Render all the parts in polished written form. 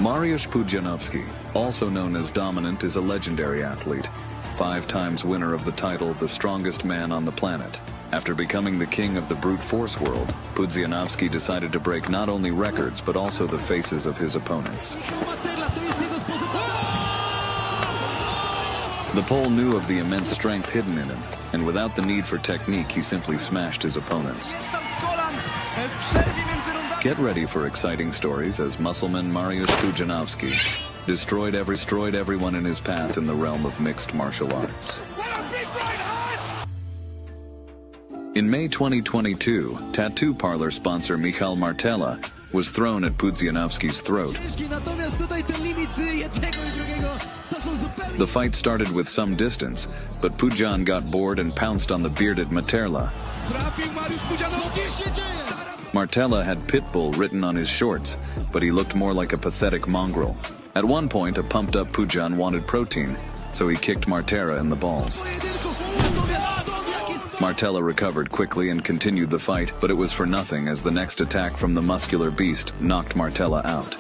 Mariusz Pudzianowski, also known as Dominant, is a legendary athlete, 5 times winner of the title The Strongest Man on the Planet. After becoming the king of the brute force world, Pudzianowski decided to break not only records but also the faces of his opponents. The Pole knew of the immense strength hidden in him, and without the need for technique, he simply smashed his opponents. Get ready for exciting stories as Muscleman Mariusz Pudzianowski destroyed everyone in his path in the realm of mixed martial arts. In May 2022, tattoo parlor sponsor Michal Martella was thrown at Pudzianowski's throat. The fight started with some distance, but Pudzian got bored and pounced on the bearded Martella. Martella had Pitbull written on his shorts, but he looked more like a pathetic mongrel. At one point, a pumped-up Pudzian wanted protein, so he kicked Martella in the balls. Martella recovered quickly and continued the fight, but it was for nothing as the next attack from the muscular beast knocked Martella out.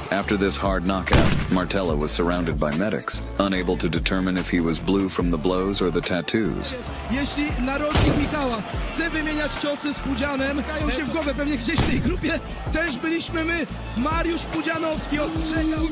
After this hard knockout, Martella was surrounded by medics, unable to determine if he was blue from the blows or the tattoos. Jeśli narożnik Michała chce wymieniać ciosy z Pudzianem, kają się w głowę, pewnie gdzieś w tej grupie też byliśmy my. Mariusz Pudzianowski ostrzegał.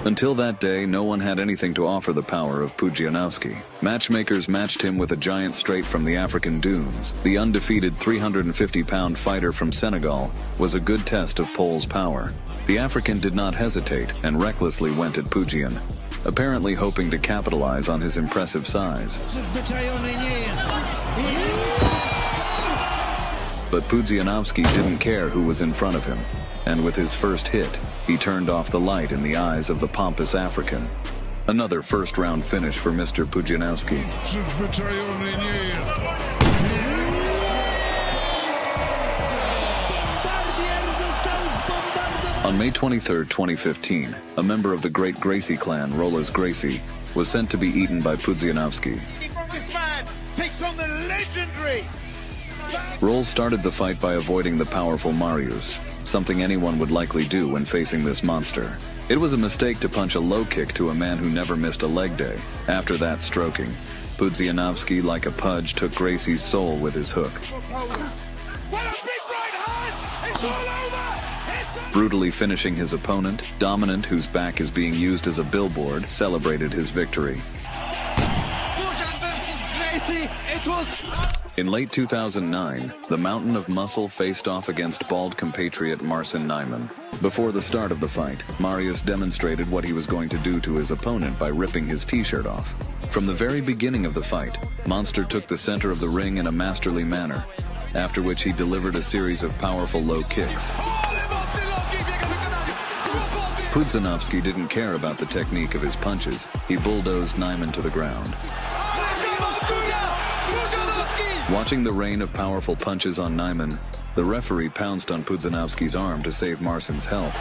Until that day, no one had anything to offer the power of Pudzianowski. Matchmakers matched him with a giant straight from the African dunes. The undefeated 350-pound fighter from Senegal was a good test of Pole's power. The African did not hesitate and recklessly went at Pudzian, apparently hoping to capitalize on his impressive size. But Pudzianowski didn't care who was in front of him, and with his first hit, he turned off the light in the eyes of the pompous African. Another first-round finish for Mr. Pudzianowski. On May 23, 2015, a member of the Great Gracie clan, Rolls Gracie, was sent to be eaten by Pudzianowski. Rolls started the fight by avoiding the powerful Mariusz, something anyone would likely do when facing this monster. It was a mistake to punch a low kick to a man who never missed a leg day. After that stroking, Pudzianowski, like a pudge, took Gracie's soul with his hook. Brutally finishing his opponent, Dominant, whose back is being used as a billboard, celebrated his victory. In late 2009, the Mountain of Muscle faced off against bald compatriot Marcin Nyman. Before the start of the fight, Mariusz demonstrated what he was going to do to his opponent by ripping his t-shirt off. From the very beginning of the fight, Monster took the center of the ring in a masterly manner, after which he delivered a series of powerful low kicks. Pudzianowski didn't care about the technique of his punches. He bulldozed Nyman to the ground. Watching the rain of powerful punches on Nyman, the referee pounced on Pudzianowski's arm to save Marcin's health,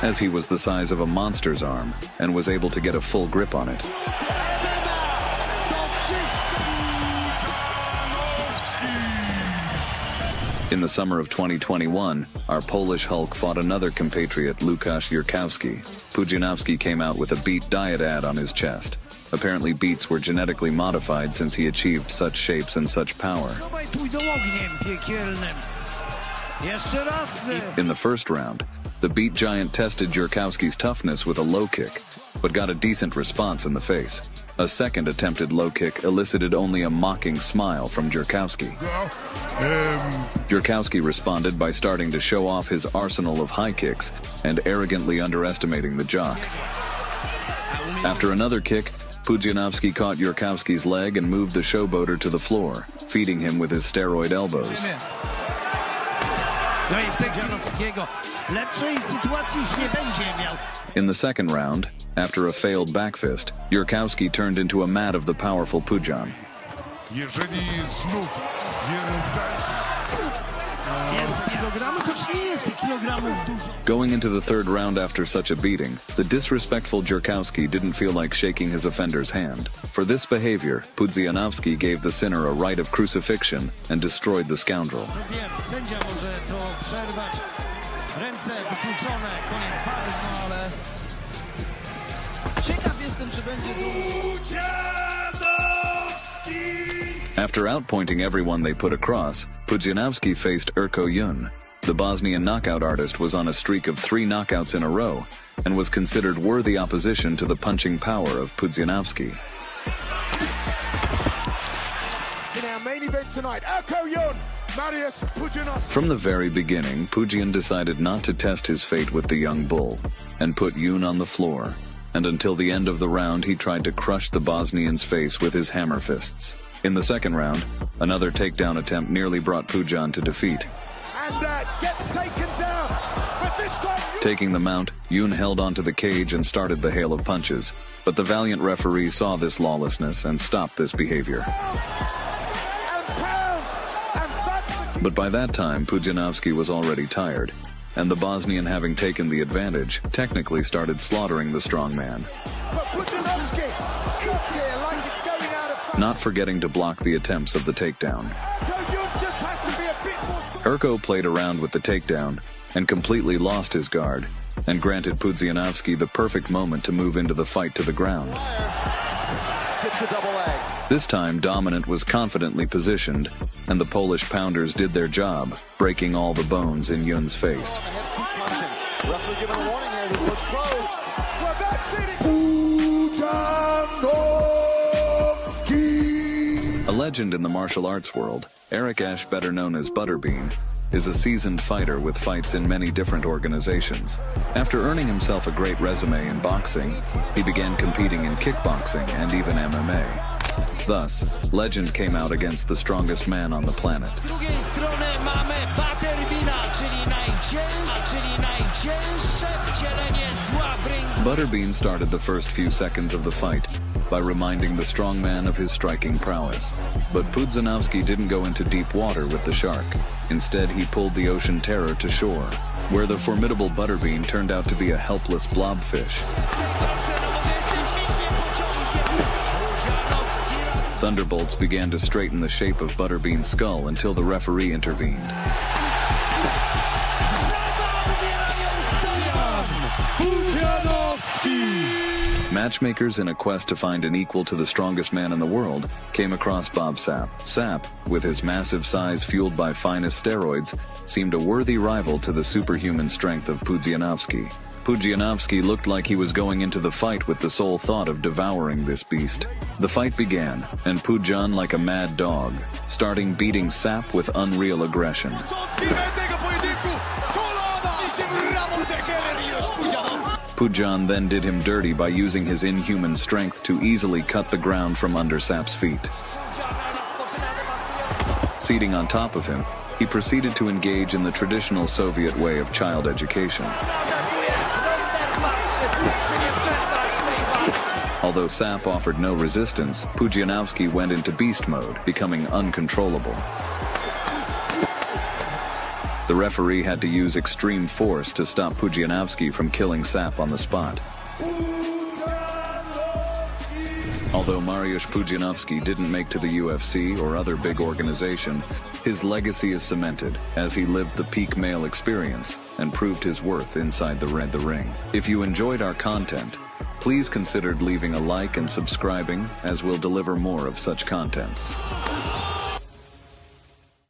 as he was the size of a monster's arm and was able to get a full grip on it. In the summer of 2021, our Polish Hulk fought another compatriot, Łukasz Jurkowski. Pudzianowski came out with a Beat diet ad on his chest. Apparently beets were genetically modified since he achieved such shapes and such power. In the first round, the beet giant tested Jurkowski's toughness with a low kick, but got a decent response in the face. A second attempted low kick elicited only a mocking smile from Jurkowski. Jurkowski responded by starting to show off his arsenal of high kicks and arrogantly underestimating the jock. After another kick, Pudzianowski caught Jurkowski's leg and moved the showboater to the floor, feeding him with his steroid elbows. In the second round, after a failed back fist, Jurkowski turned into a mat of the powerful Pudzian. kilogramy, choć nie jest tych kilogramów dużo. Going into the third round after such a beating, the disrespectful Jerkowski didn't feel like shaking his offender's hand. For this behavior, Pudzianowski gave the sinner a rite of crucifixion and destroyed the scoundrel. Wiem, sędzia może to przerwać. Ręce wykluczone, koniec walki, no ale... Ciekaw jestem, czy będzie After outpointing everyone they put across, Pudzianowski faced Erko Yun. The Bosnian knockout artist was on a streak of 3 knockouts in a row and was considered worthy opposition to the punching power of Pudzianowski. In our main event tonight, Erko Yun, Mariusz Pudzianowski. From the very beginning, Pudzian decided not to test his fate with the young bull and put Yun on the floor. And until the end of the round, he tried to crush the Bosnian's face with his hammer fists. In the second round, another takedown attempt nearly brought Pudzian to defeat. And gets taken down. But this time, Taking the mount, Yun held onto the cage and started the hail of punches. But the valiant referee saw this lawlessness and stopped this behavior. and pounds. And that's the But by that time, Pudzianowski was already tired, and the Bosnian, having taken the advantage, technically started slaughtering the strongman, But Pudzianowski is here like it's going out of fashion. not forgetting to block the attempts of the takedown. Erko Yun just has to be a bit more... Erko played around with the takedown and completely lost his guard, and granted Pudzianowski the perfect moment to move into the fight to the ground. Gets the double leg. This time, Dominant was confidently positioned, and the Polish pounders did their job, breaking all the bones in Yun's face. Referee giving a warning here. This looks close. Well, that's it. Pudzianowski. A legend in the martial arts world, Eric Ash, better known as Butterbean, is a seasoned fighter with fights in many different organizations. After earning himself a great resume in boxing, he began competing in kickboxing and even MMA. Thus, legend came out against the strongest man on the planet. Z drugiej strony mamy Butterbeana, czyli najcięższe wcielenie zła w ringu. Butterbean started the first few seconds of the fight by reminding the strongman of his striking prowess. But Pudzianowski didn't go into deep water with the shark. Instead, he pulled the ocean terror to shore, where the formidable Butterbean turned out to be a helpless blobfish. Thunderbolts began to straighten the shape of Butterbean's skull until the referee intervened. Matchmakers, in a quest to find an equal to the strongest man in the world, came across Bob Sapp. Sapp, with his massive size fueled by finest steroids, seemed a worthy rival to the superhuman strength of Pudzianowski. Pudzianowski looked like he was going into the fight with the sole thought of devouring this beast. The fight began, and Pudzian, like a mad dog, starting beating Sapp with unreal aggression. Pudzian then did him dirty by using his inhuman strength to easily cut the ground from under Sapp's feet. Seating on top of him, he proceeded to engage in the traditional Soviet way of child education. Although Sapp offered no resistance, Pudzianowski went into beast mode, becoming uncontrollable. The referee had to use extreme force to stop Pudzianowski from killing Sapp on the spot. Although Mariusz Pudzianowski didn't make to the UFC or other big organization, his legacy is cemented as he lived the peak male experience and proved his worth inside the ring. If you enjoyed our content, please consider leaving a like and subscribing, as we'll deliver more of such contents.